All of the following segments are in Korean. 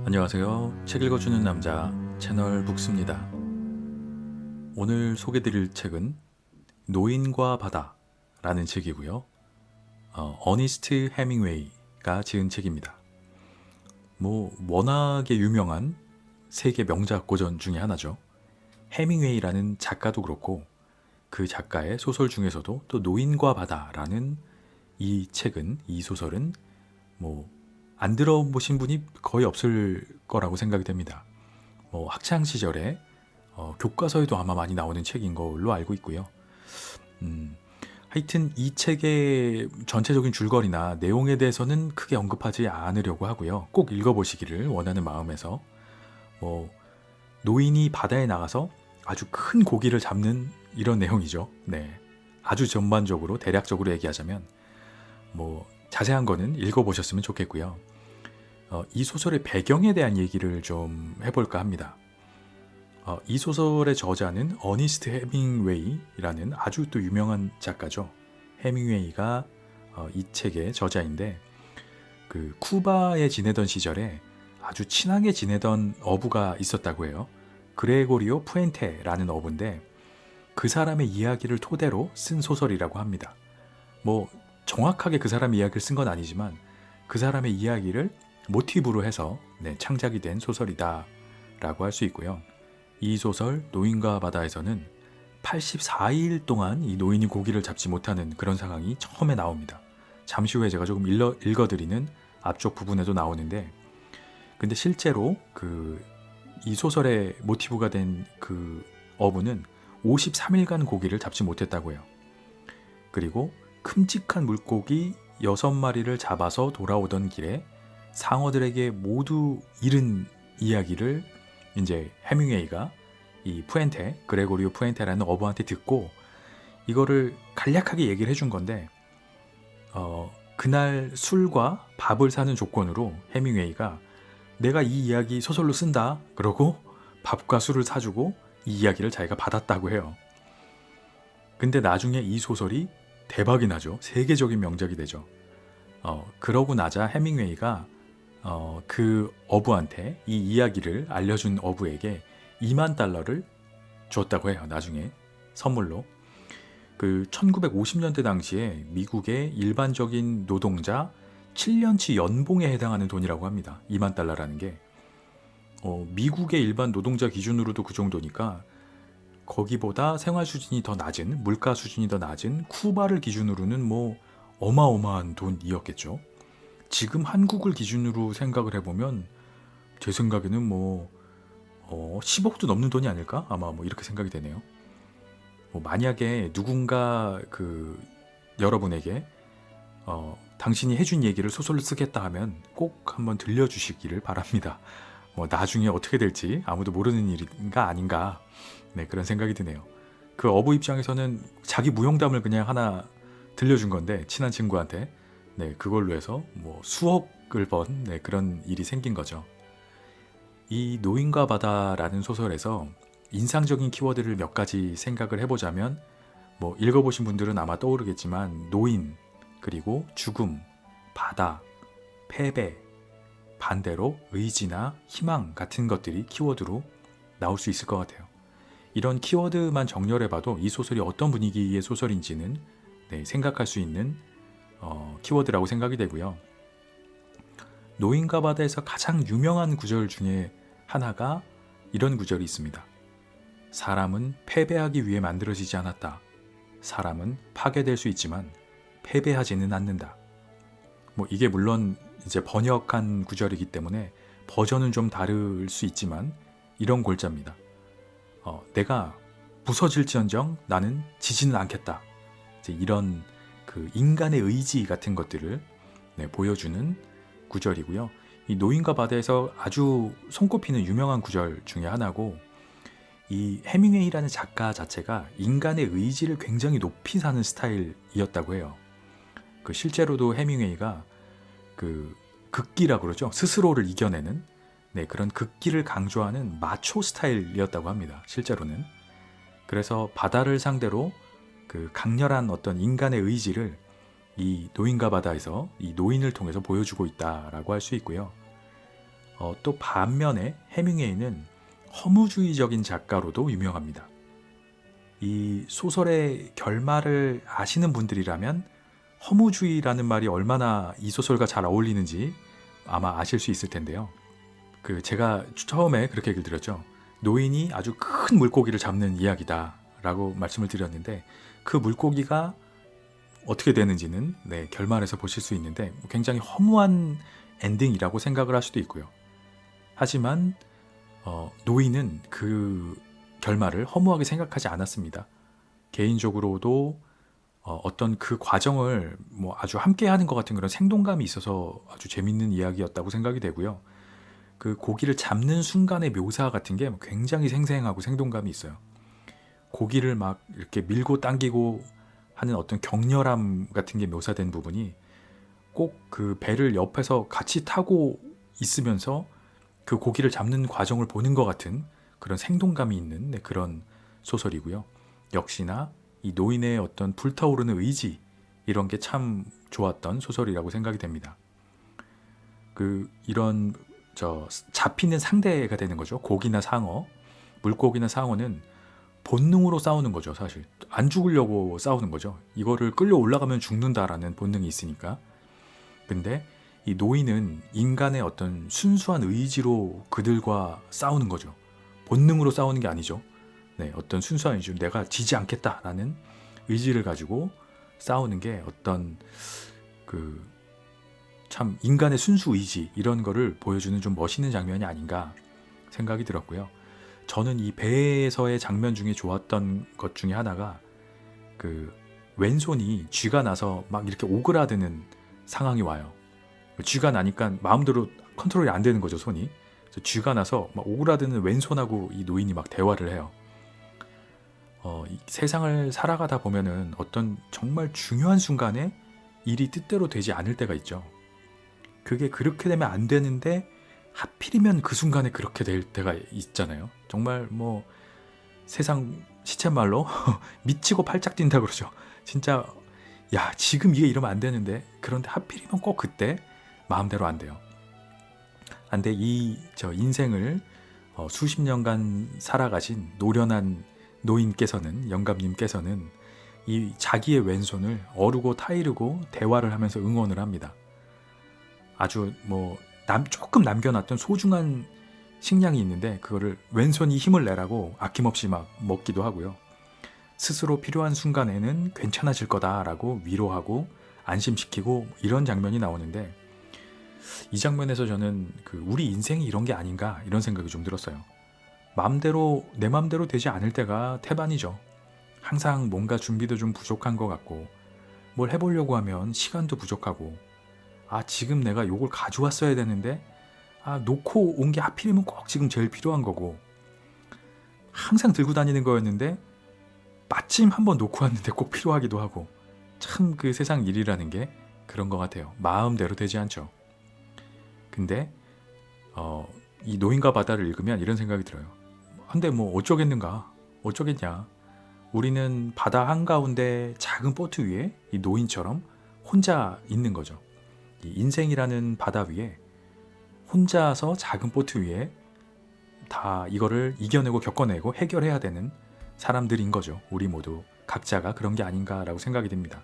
안녕하세요. 책 읽어주는 남자 채널 북스입니다. 오늘 소개드릴 책은 노인과 바다라는 책이고요. 어니스트 해밍웨이가 지은 책입니다. 워낙에 유명한 세계 명작 고전 중에 하나죠. 해밍웨이라는 작가도 그렇고 그 작가의 소설 중에서도 또 노인과 바다라는 이 소설은 안 들어보신 분이 거의 없을 거라고 생각이 됩니다. 학창 시절에 교과서에도 아마 많이 나오는 책인 걸로 알고 있고요. 하여튼 이 책의 전체적인 줄거리나 내용에 대해서는 크게 언급하지 않으려고 하고요. 꼭 읽어보시기를 원하는 마음에서 노인이 바다에 나가서 아주 큰 고기를 잡는 이런 내용이죠. 네, 아주 전반적으로 대략적으로 얘기하자면 자세한 거는 읽어보셨으면 좋겠고요. 이 소설의 배경에 대한 얘기를 좀 해볼까 합니다. 이 소설의 저자는 어니스트 해밍웨이라는 아주 또 유명한 작가죠. 해밍웨이가 이 책의 저자인데 그 쿠바에 지내던 시절에 아주 친하게 지내던 어부가 있었다고 해요. 그레고리오 푸엔테라는 어부인데 그 사람의 이야기를 토대로 쓴 소설이라고 합니다. 정확하게 그 사람의 이야기를 쓴 건 아니지만 그 사람의 이야기를 모티브로 해서 창작이 된 소설이다 라고 할 수 있고요. 이 소설 노인과 바다에서는 84일 동안 이 노인이 고기를 잡지 못하는 그런 상황이 처음에 나옵니다. 잠시 후에 제가 조금 읽어드리는 앞쪽 부분에도 나오는데 근데 실제로 이 소설의 모티브가 된 그 어부는 53일간 고기를 잡지 못했다고 해요. 그리고 큼직한 물고기 6마리를 잡아서 돌아오던 길에 상어들에게 모두 잃은 이야기를 이제 해밍웨이가 이 그레고리오 푸엔테라는 어부한테 듣고 이거를 간략하게 얘기를 해준 건데 그날 술과 밥을 사는 조건으로 해밍웨이가 내가 이 이야기 소설로 쓴다 그러고 밥과 술을 사주고 이 이야기를 자기가 받았다고 해요. 근데 나중에 이 소설이 대박이 나죠. 세계적인 명작이 되죠. 그러고 나자 해밍웨이가 그 어부한테 이 이야기를 알려준 어부에게 $20,000를 줬다고 해요. 나중에 선물로. 그 1950년대 당시에 미국의 일반적인 노동자 7년치 연봉에 해당하는 돈이라고 합니다. $20,000라는 게 미국의 일반 노동자 기준으로도 그 정도니까 거기보다 생활 수준이 더 낮은, 물가 수준이 더 낮은 쿠바를 기준으로는 어마어마한 돈이었겠죠. 지금 한국을 기준으로 생각을 해보면 제 생각에는 10억도 넘는 돈이 아닐까? 아마 이렇게 생각이 되네요. 만약에 누군가 여러분에게 당신이 해준 얘기를 소설로 쓰겠다 하면 꼭 한번 들려주시기를 바랍니다. 나중에 어떻게 될지 아무도 모르는 일인가 아닌가 그런 생각이 드네요. 그 어부 입장에서는 자기 무용담을 그냥 하나 들려준 건데 친한 친구한테 그걸로 해서 수억을 번 그런 일이 생긴 거죠. 이 노인과 바다라는 소설에서 인상적인 키워드를 몇 가지 생각을 해보자면 읽어보신 분들은 아마 떠오르겠지만 노인, 그리고 죽음, 바다, 패배, 반대로 의지나 희망 같은 것들이 키워드로 나올 수 있을 것 같아요. 이런 키워드만 정렬해봐도 이 소설이 어떤 분위기의 소설인지는 생각할 수 있는 키워드라고 생각이 되고요. 노인과 바다에서 가장 유명한 구절 중에 하나가 이런 구절이 있습니다. 사람은 패배하기 위해 만들어지지 않았다. 사람은 파괴될 수 있지만 패배하지는 않는다. 이게 물론 이제 번역한 구절이기 때문에 버전은 좀 다를 수 있지만 이런 골자입니다. 내가 부서질지언정 나는 지지는 않겠다. 이제 이런 인간의 의지 같은 것들을 보여주는 구절이고요. 이 노인과 바다에서 아주 손꼽히는 유명한 구절 중에 하나고 이 해밍웨이라는 작가 자체가 인간의 의지를 굉장히 높이 사는 스타일이었다고 해요. 실제로도 해밍웨이가 극기라고 그러죠. 스스로를 이겨내는 그런 극기를 강조하는 마초 스타일이었다고 합니다. 실제로는. 그래서 바다를 상대로 강렬한 어떤 인간의 의지를 이 노인과 바다에서 이 노인을 통해서 보여주고 있다라고 할 수 있고요. 또 반면에 해밍웨이는 허무주의적인 작가로도 유명합니다. 이 소설의 결말을 아시는 분들이라면 허무주의라는 말이 얼마나 이 소설과 잘 어울리는지 아마 아실 수 있을 텐데요. 제가 처음에 그렇게 얘기를 드렸죠. 노인이 아주 큰 물고기를 잡는 이야기다 라고 말씀을 드렸는데, 그 물고기가 어떻게 되는지는 결말에서 보실 수 있는데 굉장히 허무한 엔딩이라고 생각을 할 수도 있고요. 하지만 노인은 그 결말을 허무하게 생각하지 않았습니다. 개인적으로도 어떤 그 과정을 아주 함께하는 것 같은 그런 생동감이 있어서 아주 재밌는 이야기였다고 생각이 되고요. 그 고기를 잡는 순간의 묘사 같은 게 굉장히 생생하고 생동감이 있어요. 고기를 막 이렇게 밀고 당기고 하는 어떤 격렬함 같은 게 묘사된 부분이 꼭 그 배를 옆에서 같이 타고 있으면서 그 고기를 잡는 과정을 보는 것 같은 그런 생동감이 있는 그런 소설이고요. 역시나 이 노인의 어떤 불타오르는 의지, 이런 게 참 좋았던 소설이라고 생각이 됩니다. 이런 잡히는 상대가 되는 거죠. 고기나 상어, 물고기나 상어는 본능으로 싸우는 거죠. 사실 안 죽으려고 싸우는 거죠. 이거를 끌려 올라가면 죽는다라는 본능이 있으니까. 근데 이 노인은 인간의 어떤 순수한 의지로 그들과 싸우는 거죠. 본능으로 싸우는 게 아니죠. 어떤 순수한 의지, 내가 지지 않겠다라는 의지를 가지고 싸우는 게 어떤 참 인간의 순수 의지, 이런 거를 보여주는 좀 멋있는 장면이 아닌가 생각이 들었고요. 저는 이 배에서의 장면 중에 좋았던 것 중에 하나가 왼손이 쥐가 나서 막 이렇게 오그라드는 상황이 와요. 쥐가 나니까 마음대로 컨트롤이 안 되는 거죠, 손이. 그래서 쥐가 나서 막 오그라드는 왼손하고 이 노인이 막 대화를 해요. 이 세상을 살아가다 보면은 어떤 정말 중요한 순간에 일이 뜻대로 되지 않을 때가 있죠. 그게 그렇게 되면 안 되는데 하필이면 그 순간에 그렇게 될 때가 있잖아요. 정말 세상 시쳇말로 미치고 팔짝 뛴다 그러죠. 진짜 야, 지금 이게 이러면 안 되는데, 그런데 하필이면 꼭 그때 마음대로 안 돼요. 근데 인생을 수십 년간 살아가신 노련한 노인께서는, 영감님께서는 이 자기의 왼손을 어르고 타이르고 대화를 하면서 응원을 합니다. 아주 조금 남겨놨던 소중한 식량이 있는데 그거를 왼손이 힘을 내라고 아낌없이 막 먹기도 하고요. 스스로 필요한 순간에는 괜찮아질 거다라고 위로하고 안심시키고, 이런 장면이 나오는데, 이 장면에서 저는 우리 인생이 이런 게 아닌가, 이런 생각이 좀 들었어요. 내 맘대로 되지 않을 때가 태반이죠. 항상 뭔가 준비도 좀 부족한 것 같고, 뭘 해보려고 하면 시간도 부족하고, 지금 내가 요걸 가져왔어야 되는데 놓고 온 게 하필이면 꼭 지금 제일 필요한 거고, 항상 들고 다니는 거였는데 마침 한번 놓고 왔는데 꼭 필요하기도 하고, 참 세상 일이라는 게 그런 것 같아요. 마음대로 되지 않죠. 근데 이 노인과 바다를 읽으면 이런 생각이 들어요. 근데 어쩌겠냐. 우리는 바다 한가운데 작은 보트 위에 이 노인처럼 혼자 있는 거죠. 이 인생이라는 바다 위에 혼자서 작은 보트 위에 다 이거를 이겨내고 겪어내고 해결해야 되는 사람들인 거죠. 우리 모두 각자가 그런 게 아닌가라고 생각이 됩니다.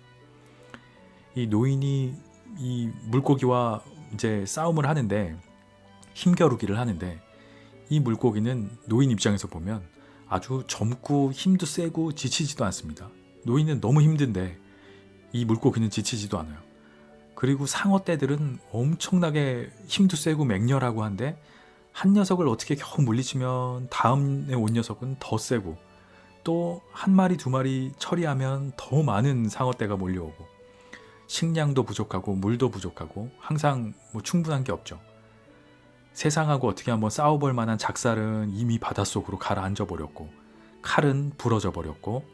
이 노인이 이 물고기와 이제 싸움을 하는데, 힘겨루기를 하는데, 이 물고기는 노인 입장에서 보면 아주 젊고 힘도 세고 지치지도 않습니다. 노인은 너무 힘든데 이 물고기는 지치지도 않아요. 그리고 상어떼들은 엄청나게 힘도 세고 맹렬하고 한데, 한 녀석을 어떻게 겨우 물리치면 다음에 온 녀석은 더 세고, 또 한 마리 두 마리 처리하면 더 많은 상어떼가 몰려오고, 식량도 부족하고 물도 부족하고 항상 충분한 게 없죠. 세상하고 어떻게 한번 싸워볼 만한 작살은 이미 바닷속으로 가라앉아 버렸고, 칼은 부러져 버렸고,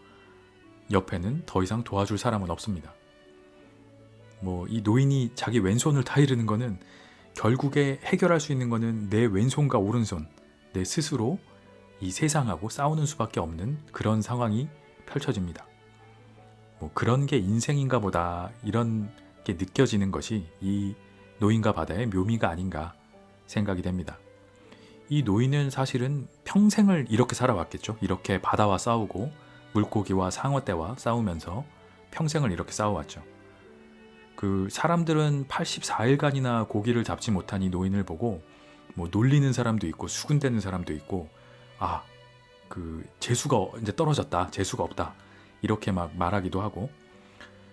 옆에는 더 이상 도와줄 사람은 없습니다. 이 노인이 자기 왼손을 타이르는 거는 결국에 해결할 수 있는 거는 내 왼손과 오른손, 내 스스로 이 세상하고 싸우는 수밖에 없는 그런 상황이 펼쳐집니다. 그런 게 인생인가 보다, 이런 게 느껴지는 것이 이 노인과 바다의 묘미가 아닌가, 생각이 됩니다. 이 노인은 사실은 평생을 이렇게 살아왔겠죠. 이렇게 바다와 싸우고 물고기와 상어떼와 싸우면서 평생을 이렇게 싸워왔죠. 그 사람들은 84일간이나 고기를 잡지 못한 이 노인을 보고 뭐 놀리는 사람도 있고 수군대는 사람도 있고, 아, 그 재수가 이제 떨어졌다, 재수가 없다, 이렇게 막 말하기도 하고.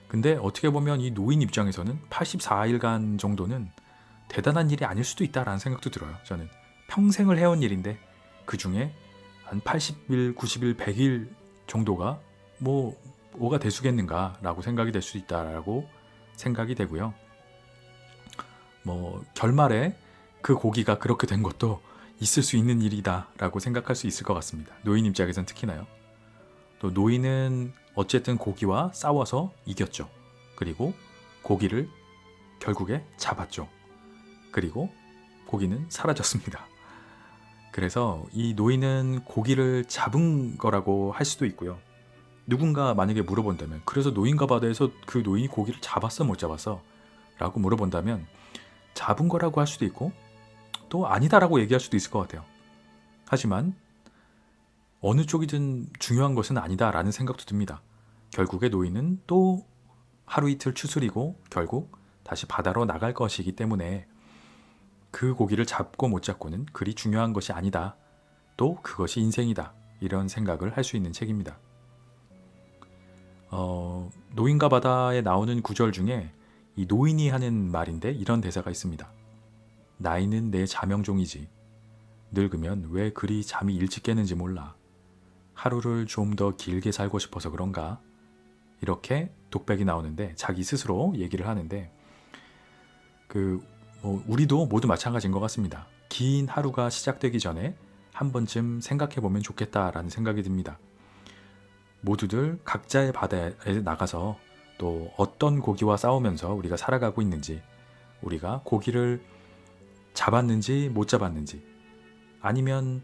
근데 어떻게 보면 이 노인 입장에서는 84일간 정도는 대단한 일이 아닐 수도 있다라는 생각도 들어요. 저는 평생을 해온 일인데 그 중에 한 80일, 90일, 100일 정도가 뭐가 대수겠는가라고 생각이 될 수 있다라고 생각이 되고요. 뭐 결말에 그 고기가 그렇게 된 것도 있을 수 있는 일이다라고 생각할 수 있을 것 같습니다. 노인 입장에선 특히나요. 또 노인은 어쨌든 고기와 싸워서 이겼죠. 그리고 고기를 결국에 잡았죠. 그리고 고기는 사라졌습니다. 그래서 이 노인은 고기를 잡은 거라고 할 수도 있고요. 누군가 만약에 물어본다면, 그래서 노인과 바다에서 그 노인이 고기를 잡았어 못 잡았어? 라고 물어본다면 잡은 거라고 할 수도 있고 또 아니다라고 얘기할 수도 있을 것 같아요. 하지만 어느 쪽이든 중요한 것은 아니다라는 생각도 듭니다. 결국에 노인은 또 하루 이틀 추스리고 결국 다시 바다로 나갈 것이기 때문에 그 고기를 잡고 못 잡고는 그리 중요한 것이 아니다. 또 그것이 인생이다. 이런 생각을 할 수 있는 책입니다. 노인과 바다에 나오는 구절 중에 이 노인이 하는 말인데 이런 대사가 있습니다. 나이는 내 자명종이지. 늙으면 왜 그리 잠이 일찍 깨는지 몰라. 하루를 좀 더 길게 살고 싶어서 그런가? 이렇게 독백이 나오는데 자기 스스로 얘기를 하는데 우리도 모두 마찬가지인 것 같습니다. 긴 하루가 시작되기 전에 한 번쯤 생각해보면 좋겠다라는 생각이 듭니다. 모두들 각자의 바다에 나가서 또 어떤 고기와 싸우면서 우리가 살아가고 있는지, 우리가 고기를 잡았는지 못 잡았는지, 아니면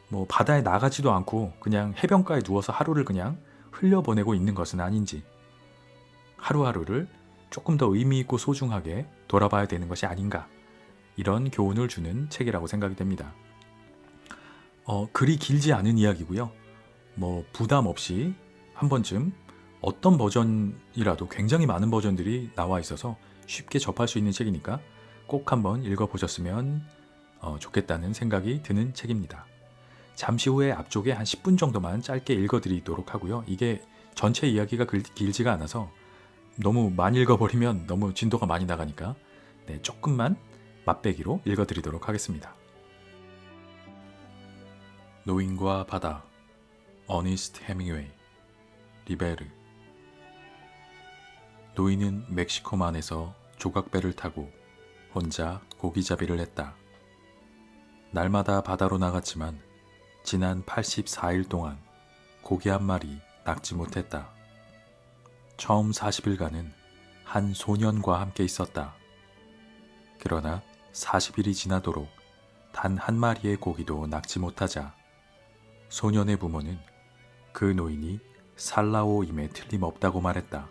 뭐 바다에 나가지도 않고 그냥 해변가에 누워서 하루를 그냥 흘려보내고 있는 것은 아닌지, 하루하루를 조금 더 의미 있고 소중하게 돌아봐야 되는 것이 아닌가, 이런 교훈을 주는 책이라고 생각이 됩니다. 그리 길지 않은 이야기고요. 뭐 부담 없이 한 번쯤 어떤 버전이라도 굉장히 많은 버전들이 나와 있어서 쉽게 접할 수 있는 책이니까 꼭 한번 읽어보셨으면 좋겠다는 생각이 드는 책입니다. 잠시 후에 앞쪽에 한 10분 정도만 짧게 읽어드리도록 하고요. 이게 전체 이야기가 길지가 않아서 너무 많이 읽어버리면 너무 진도가 많이 나가니까 조금만 맛배기로 읽어드리도록 하겠습니다. 노인과 바다, 어니스트 해밍웨이, 리베르. 노인은 멕시코만에서 조각배를 타고 혼자 고기잡이를 했다. 날마다 바다로 나갔지만 지난 84일 동안 고기 한 마리 낚지 못했다. 처음 40일간은 한 소년과 함께 있었다. 그러나 40일이 지나도록 단 한 마리의 고기도 낚지 못하자 소년의 부모는 그 노인이 살라오임에 틀림없다고 말했다.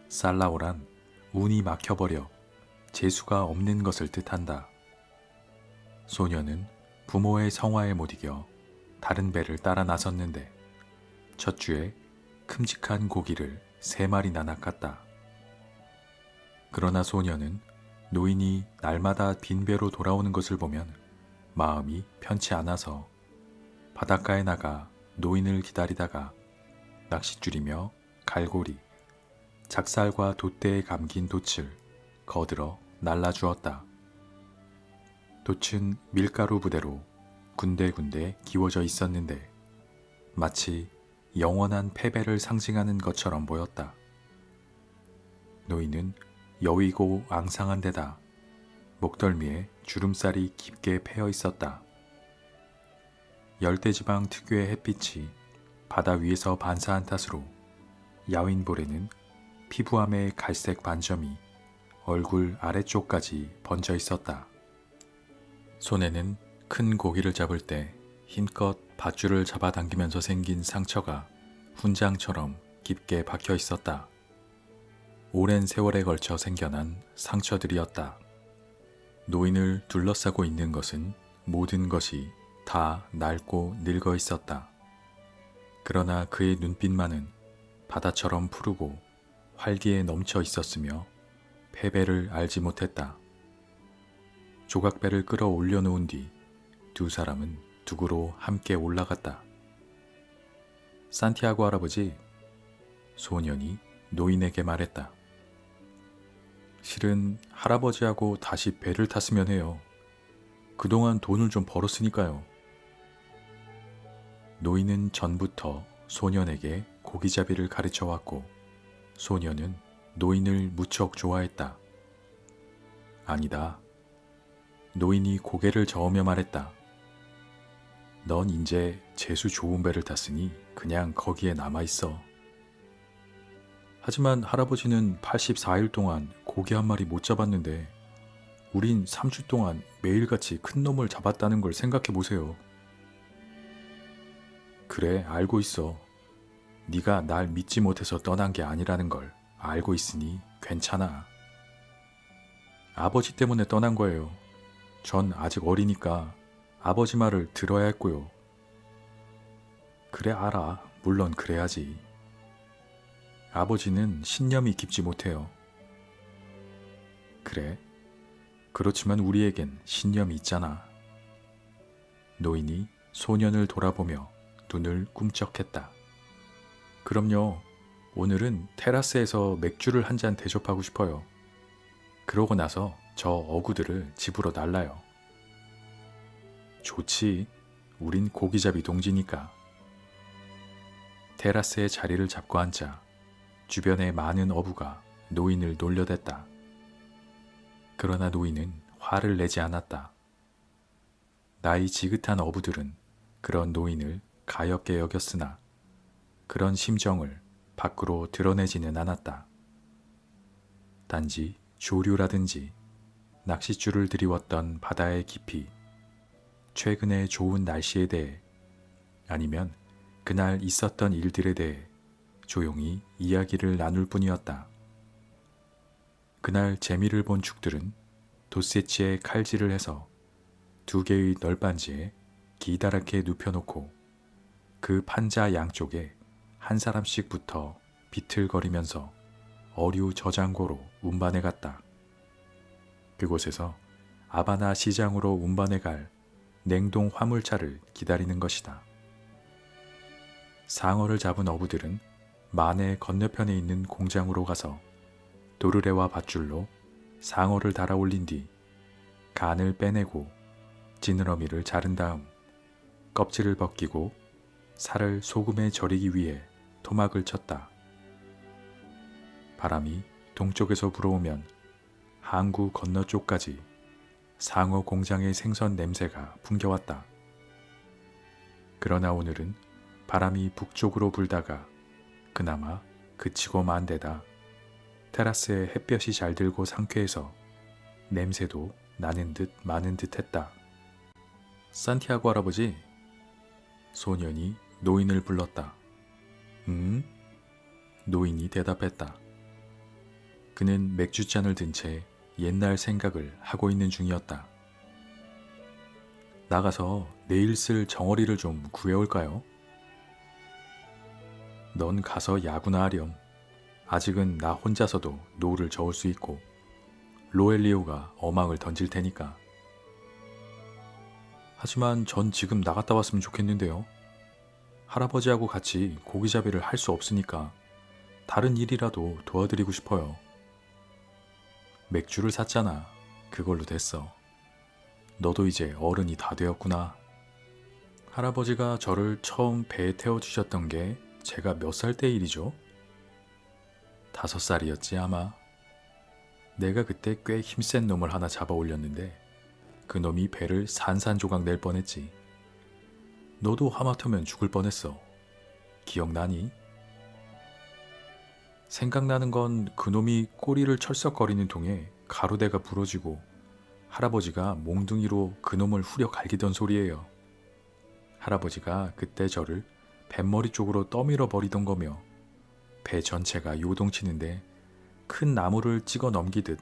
살라오란 운이 막혀버려 재수가 없는 것을 뜻한다. 소년은 부모의 성화에 못 이겨 다른 배를 따라 나섰는데 첫 주에 큼직한 고기를 3마리나 낚았다. 그러나 소년은 노인이 날마다 빈 배로 돌아오는 것을 보면 마음이 편치 않아서 바닷가에 나가 노인을 기다리다가 낚싯줄이며 갈고리, 작살과 돛대에 감긴 돛을 거들어 날라주었다. 돛은 밀가루 부대로 군데군데 기워져 있었는데 마치 영원한 패배를 상징하는 것처럼 보였다. 노인은 여위고 앙상한 데다 목덜미에 주름살이 깊게 패여 있었다. 열대지방 특유의 햇빛이 바다 위에서 반사한 탓으로 야윈볼에는 피부암의 갈색 반점이 얼굴 아래쪽까지 번져 있었다. 손에는 큰 고기를 잡을 때 힘껏 밧줄을 잡아당기면서 생긴 상처가 훈장처럼 깊게 박혀 있었다. 오랜 세월에 걸쳐 생겨난 상처들이었다. 노인을 둘러싸고 있는 것은 모든 것이 다 낡고 늙어 있었다. 그러나 그의 눈빛만은 바다처럼 푸르고 활기에 넘쳐 있었으며 패배를 알지 못했다. 조각배를 끌어올려 놓은 뒤 두 사람은 둑으로 함께 올라갔다. 산티아고 할아버지, 소년이 노인에게 말했다. 실은 할아버지하고 다시 배를 탔으면 해요. 그동안 돈을 좀 벌었으니까요. 노인은 전부터 소년에게 고기잡이를 가르쳐 왔고 소년은 노인을 무척 좋아했다. 아니다. 노인이 고개를 저으며 말했다. 넌 이제 재수 좋은 배를 탔으니 그냥 거기에 남아있어. 하지만 할아버지는 84일 동안 고기 한 마리 못 잡았는데 우린 3주 동안 매일같이 큰 놈을 잡았다는 걸 생각해 보세요. 그래, 알고 있어. 네가 날 믿지 못해서 떠난 게 아니라는 걸 알고 있으니 괜찮아. 아버지 때문에 떠난 거예요. 전 아직 어리니까 아버지 말을 들어야 했고요. 그래, 알아. 물론 그래야지. 아버지는 신념이 깊지 못해요. 그래. 그렇지만 우리에겐 신념이 있잖아. 노인이 소년을 돌아보며 눈을 꿈쩍했다. 그럼요. 오늘은 테라스에서 맥주를 한 잔 대접하고 싶어요. 그러고 나서 저 어구들을 집으로 날라요. 좋지. 우린 고기잡이 동지니까. 테라스에 자리를 잡고 앉자 주변의 많은 어부가 노인을 놀려댔다. 그러나 노인은 화를 내지 않았다. 나이 지긋한 어부들은 그런 노인을 가엾게 여겼으나 그런 심정을 밖으로 드러내지는 않았다. 단지 조류라든지 낚싯줄을 들이웠던 바다의 깊이, 최근의 좋은 날씨에 대해 아니면 그날 있었던 일들에 대해 조용히 이야기를 나눌 뿐이었다. 그날 재미를 본 축들은 돛새치에 칼질을 해서 2개의 널빤지에 기다랗게 눕혀놓고 그 판자 양쪽에 한 사람씩 붙어 비틀거리면서 어류 저장고로 운반해 갔다. 그곳에서 아바나 시장으로 운반해 갈 냉동 화물차를 기다리는 것이다. 상어를 잡은 어부들은 만해 건너편에 있는 공장으로 가서 도르래와 밧줄로 상어를 달아 올린 뒤 간을 빼내고 지느러미를 자른 다음 껍질을 벗기고 살을 소금에 절이기 위해 토막을 쳤다. 바람이 동쪽에서 불어오면 항구 건너쪽까지 상어 공장의 생선 냄새가 풍겨왔다. 그러나 오늘은 바람이 북쪽으로 불다가 그나마 그치고 만 데다 테라스에 햇볕이 잘 들고 상쾌해서 냄새도 나는 듯 마는 듯 했다. 산티아고 할아버지, 소년이 노인을 불렀다. 노인이 대답했다. 그는 맥주잔을 든 채 옛날 생각을 하고 있는 중이었다. 나가서 내일 쓸 정어리를 좀 구해올까요? 넌 가서 야구나 하렴. 아직은 나 혼자서도 노를 저을 수 있고 로엘리오가 어망을 던질 테니까. 하지만 전 지금 나갔다 왔으면 좋겠는데요. 할아버지하고 같이 고기잡이를 할 수 없으니까 다른 일이라도 도와드리고 싶어요. 맥주를 샀잖아. 그걸로 됐어. 너도 이제 어른이 다 되었구나. 할아버지가 저를 처음 배에 태워주셨던 게 제가 몇 살 때 일이죠? 5살이었지 아마. 내가 그때 꽤 힘센 놈을 하나 잡아 올렸는데 그 놈이 배를 산산조각 낼 뻔했지. 너도 하마터면 죽을 뻔했어. 기억나니? 생각나는 건 그놈이 꼬리를 철썩거리는 통에 가로대가 부러지고 할아버지가 몽둥이로 그놈을 후려 갈기던 소리예요. 할아버지가 그때 저를 뱃머리 쪽으로 떠밀어 버리던 거며 배 전체가 요동치는데 큰 나무를 찍어 넘기듯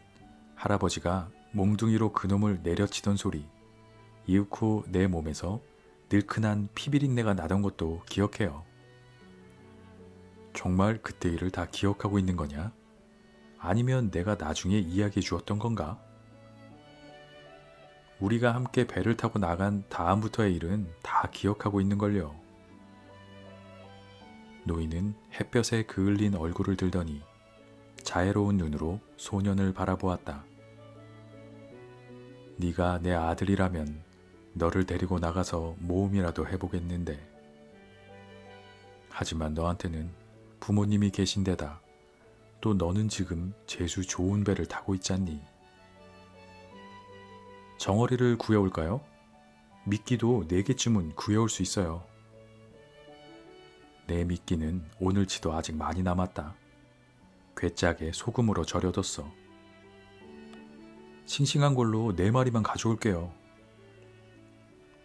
할아버지가 몽둥이로 그놈을 내려치던 소리, 이윽고 내 몸에서 늘큰한 피비린내가 나던 것도 기억해요. 정말 그때 일을 다 기억하고 있는 거냐? 아니면 내가 나중에 이야기해 주었던 건가? 우리가 함께 배를 타고 나간 다음부터의 일은 다 기억하고 있는걸요. 노인은 햇볕에 그을린 얼굴을 들더니 자애로운 눈으로 소년을 바라보았다. 네가 내 아들이라면 너를 데리고 나가서 모험이라도 해보겠는데. 하지만 너한테는 부모님이 계신 데다 또 너는 지금 재수 좋은 배를 타고 있잖니. 정어리를 구해올까요? 미끼도 4개쯤은 구해올 수 있어요. 내 미끼는 오늘치도 아직 많이 남았다. 괴짝에 소금으로 절여뒀어. 싱싱한 걸로 4마리만 가져올게요.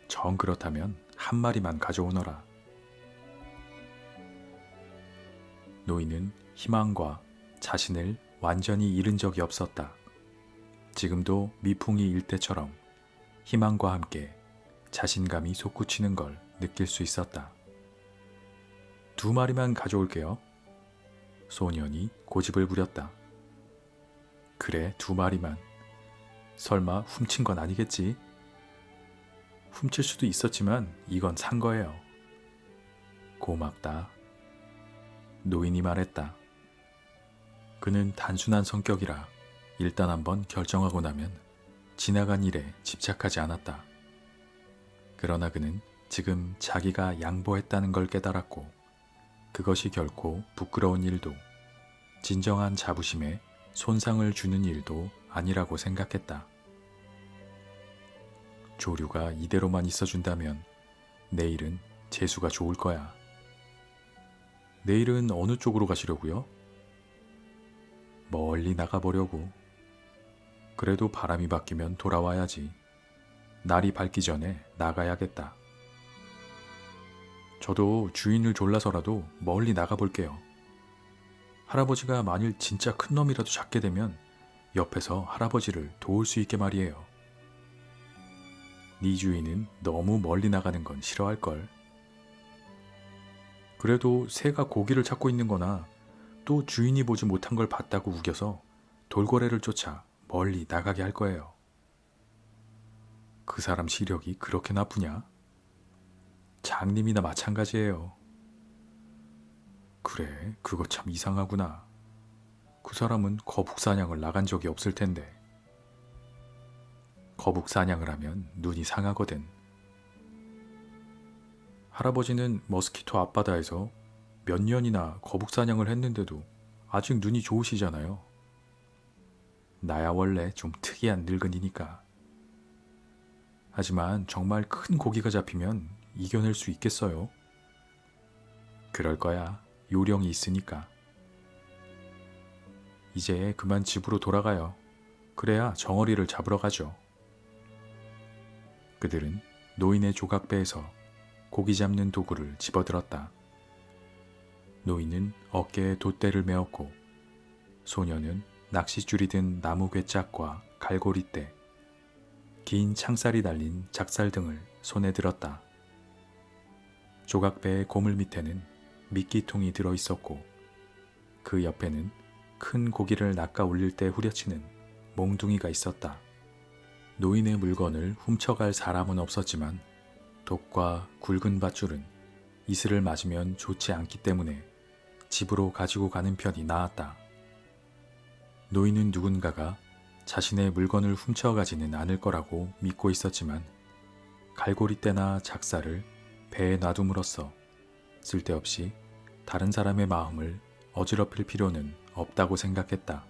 정 그렇다면 1마리만 가져오너라. 노인은 희망과 자신을 완전히 잃은 적이 없었다. 지금도 미풍이 일 때처럼 희망과 함께 자신감이 솟구치는 걸 느낄 수 있었다. 2마리만 가져올게요. 소년이 고집을 부렸다. 그래, 2마리만. 설마 훔친 건 아니겠지? 훔칠 수도 있었지만 이건 산 거예요. 고맙다. 노인이 말했다. 그는 단순한 성격이라 일단 한번 결정하고 나면 지나간 일에 집착하지 않았다. 그러나 그는 지금 자기가 양보했다는 걸 깨달았고 그것이 결코 부끄러운 일도 진정한 자부심에 손상을 주는 일도 아니라고 생각했다. 조류가 이대로만 있어준다면 내일은 재수가 좋을 거야. 내일은 어느 쪽으로 가시려고요? 멀리 나가보려고. 그래도 바람이 바뀌면 돌아와야지. 날이 밝기 전에 나가야겠다. 저도 주인을 졸라서라도 멀리 나가볼게요. 할아버지가 만일 진짜 큰 놈이라도 잡게 되면 옆에서 할아버지를 도울 수 있게 말이에요. 네 주인은 너무 멀리 나가는 건 싫어할걸. 그래도 새가 고기를 찾고 있는 거나 또 주인이 보지 못한 걸 봤다고 우겨서 돌고래를 쫓아 멀리 나가게 할 거예요. 그 사람 시력이 그렇게 나쁘냐? 장님이나 마찬가지예요. 그래, 그거 참 이상하구나. 그 사람은 거북 사냥을 나간 적이 없을 텐데. 거북 사냥을 하면 눈이 상하거든. 할아버지는 머스키토 앞바다에서 몇 년이나 거북 사냥을 했는데도 아직 눈이 좋으시잖아요. 나야 원래 좀 특이한 늙은이니까. 하지만 정말 큰 고기가 잡히면 이겨낼 수 있겠어요? 그럴 거야. 요령이 있으니까. 이제 그만 집으로 돌아가요. 그래야 정어리를 잡으러 가죠. 그들은 노인의 조각배에서 고기 잡는 도구를 집어들었다. 노인은 어깨에 돛대를 메었고 소녀는 낚싯줄이 든 나무 괴짝과 갈고리대, 긴 창살이 달린 작살 등을 손에 들었다. 조각배의 고물 밑에는 미끼통이 들어있었고 그 옆에는 큰 고기를 낚아 올릴 때 후려치는 몽둥이가 있었다. 노인의 물건을 훔쳐갈 사람은 없었지만 독과 굵은 밧줄은 이슬을 맞으면 좋지 않기 때문에 집으로 가지고 가는 편이 나았다. 노인은 누군가가 자신의 물건을 훔쳐가지는 않을 거라고 믿고 있었지만 갈고리대나 작사를 배에 놔둠으로써 쓸데없이 다른 사람의 마음을 어지럽힐 필요는 없다고 생각했다.